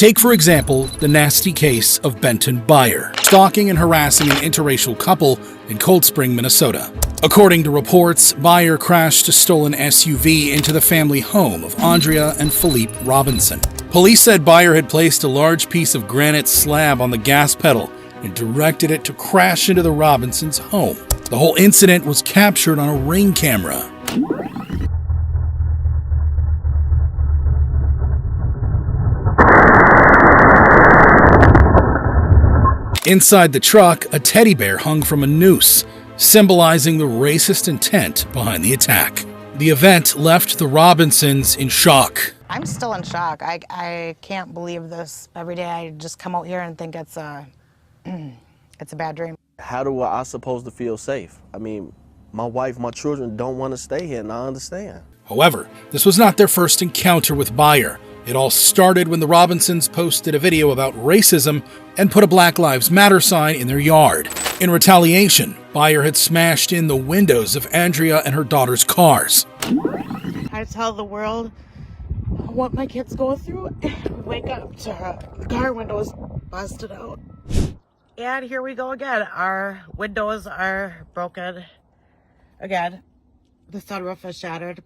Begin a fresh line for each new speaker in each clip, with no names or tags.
Take, for example, the nasty case of Benton Byer, stalking and harassing an interracial couple in Cold Spring, Minnesota. According to reports, Byer crashed a stolen SUV into the family home of Andrea and Philippe Robinson. Police said Byer had placed a large piece of granite slab on the gas pedal and directed it to crash into the Robinsons' home. The whole incident was captured on a Ring camera. Inside the truck, a teddy bear hung from a noose, symbolizing the racist intent behind the attack. The event left the Robinsons in shock.
I'm still in shock. I can't believe this. Every day I just come out here and think it's a bad dream.
How do I supposed to feel safe? I mean, my wife, my children don't want to stay here, and I understand.
However, this was not their first encounter with Byer. It all started when the Robinsons posted a video about racism and put a Black Lives Matter sign in their yard. In retaliation, Byer had smashed in the windows of Andrea and her daughter's cars.
I tell the world what my kids go through. Wake up to car windows busted out. And here we go again. Our windows are broken again. The sunroof is shattered.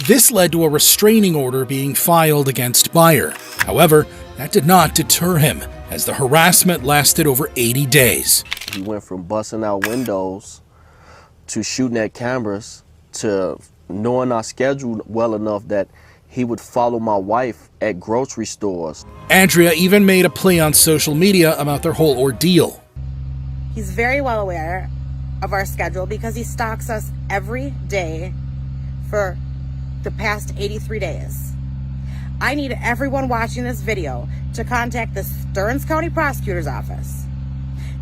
This led to a restraining order being filed against Byer. However, that did not deter him, as the harassment lasted over 80 days.
He went from busting out windows to shooting at cameras to knowing our schedule well enough that he would follow my wife at grocery stores.
Andrea even made a play on social media about their whole ordeal.
He's very well aware of our schedule because he stalks us every day for the past 83 days. I need everyone watching this video to contact the Stearns County Prosecutor's Office,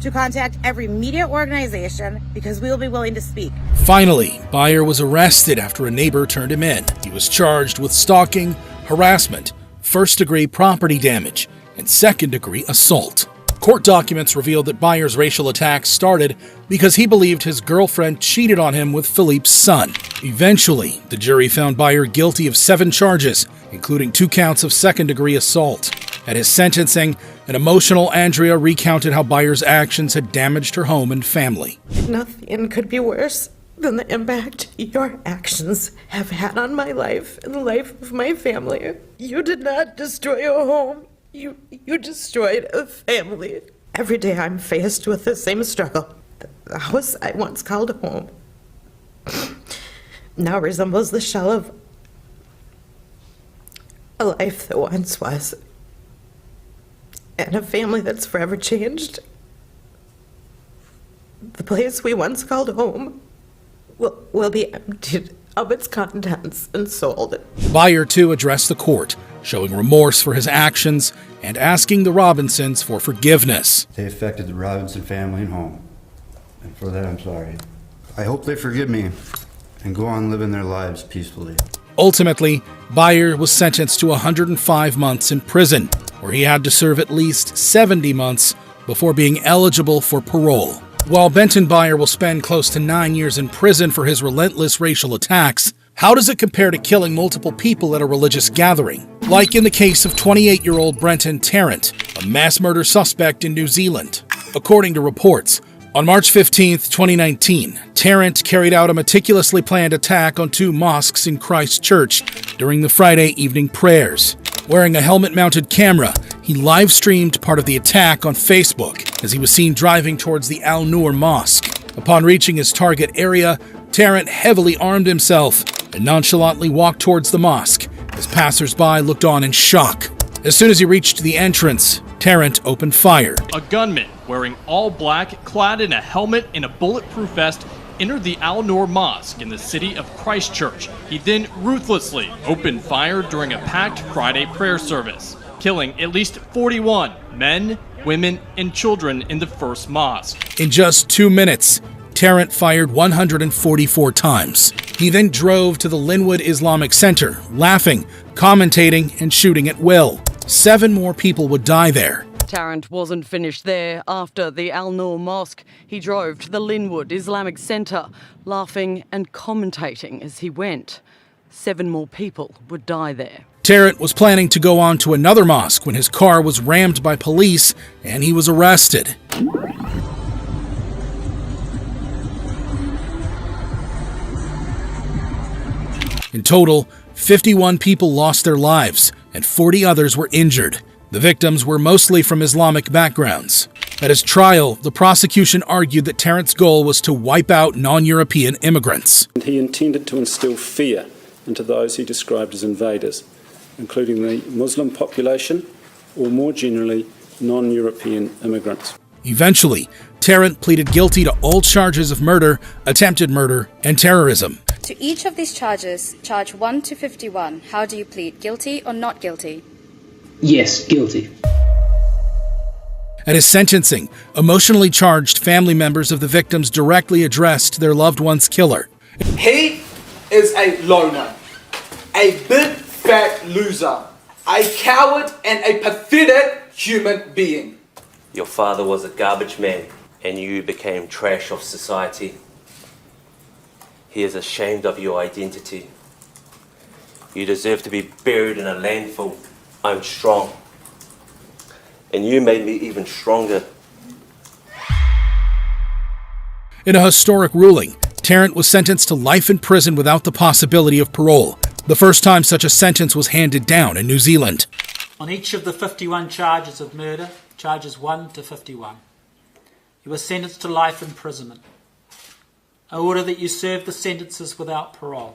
to contact every media organization, because we will be willing to speak.
Finally, Byer was arrested after a neighbor turned him in. He was charged with stalking, harassment, first-degree property damage, and second-degree assault. Court documents revealed that Byer's racial attack started because he believed his girlfriend cheated on him with Philippe's son. Eventually, the jury found Byer guilty of 7 charges, including 2 counts of second-degree assault. At his sentencing, an emotional Andrea recounted how Byer's actions had damaged her home and family.
Nothing could be worse than the impact your actions have had on my life and the life of my family. You did not destroy a home. You destroyed a family. Every day I'm faced with the same struggle. The house I once called home now resembles the shell of a life that once was, and a family that's forever changed. The place we once called home will be emptied of its contents and sold.
Byer, too, addressed the court, showing remorse for his actions and asking the Robinsons for forgiveness.
They affected the Robinson family and home, and for that I'm sorry. I hope they forgive me and go on living their lives peacefully.
Ultimately, Byer was sentenced to 105 months in prison, where he had to serve at least 70 months before being eligible for parole. While Benton Byer will spend close to 9 years in prison for his relentless racial attacks, how does it compare to killing multiple people at a religious gathering? Like in the case of 28-year-old Brenton Tarrant, a mass murder suspect in New Zealand. According to reports, on March 15, 2019, Tarrant carried out a meticulously planned attack on 2 mosques in Christchurch during the Friday evening prayers. Wearing a helmet-mounted camera, he live-streamed part of the attack on Facebook as he was seen driving towards the Al Noor Mosque. Upon reaching his target area, Tarrant heavily armed himself and nonchalantly walked towards the mosque as passers-by looked on in shock. As soon as he reached the entrance, Tarrant opened fire.
A gunman wearing all black, clad in a helmet and a bulletproof vest, entered the Al Noor Mosque in the city of Christchurch. He then ruthlessly opened fire during a packed Friday prayer service, killing at least 41 men, women, and children in the first mosque.
In just 2 minutes, Tarrant fired 144 times. He then drove to the Linwood Islamic Center, laughing, commentating, and shooting at will. 7 more people would die there.
Tarrant wasn't finished there. After the Al Noor Mosque, he drove to the Linwood Islamic Center, laughing and commentating as he went. 7 more people would die there.
Tarrant was planning to go on to another mosque when his car was rammed by police and he was arrested. In total, 51 people lost their lives and 40 others were injured. The victims were mostly from Islamic backgrounds. At his trial, the prosecution argued that Tarrant's goal was to wipe out non-European immigrants.
He intended to instill fear into those he described as invaders, including the Muslim population, or more generally, non-European immigrants.
Eventually, Tarrant pleaded guilty to all charges of murder, attempted murder, and terrorism.
To each of these charges, charge 1 to 51, how do you plead, guilty or not guilty?
Yes, guilty.
At his sentencing, emotionally charged family members of the victims directly addressed their loved one's killer.
He is a loner, a big fat loser, a coward and a pathetic human being.
Your father was a garbage man and you became trash of society. He is ashamed of your identity. You deserve to be buried in a landfill. I'm strong. And you made me even stronger.
In a historic ruling, Tarrant was sentenced to life in prison without the possibility of parole, the first time such a sentence was handed down in New Zealand.
On each of the 51 charges of murder, charges 1 to 51, you were sentenced to life imprisonment. I order that you serve the sentences without parole.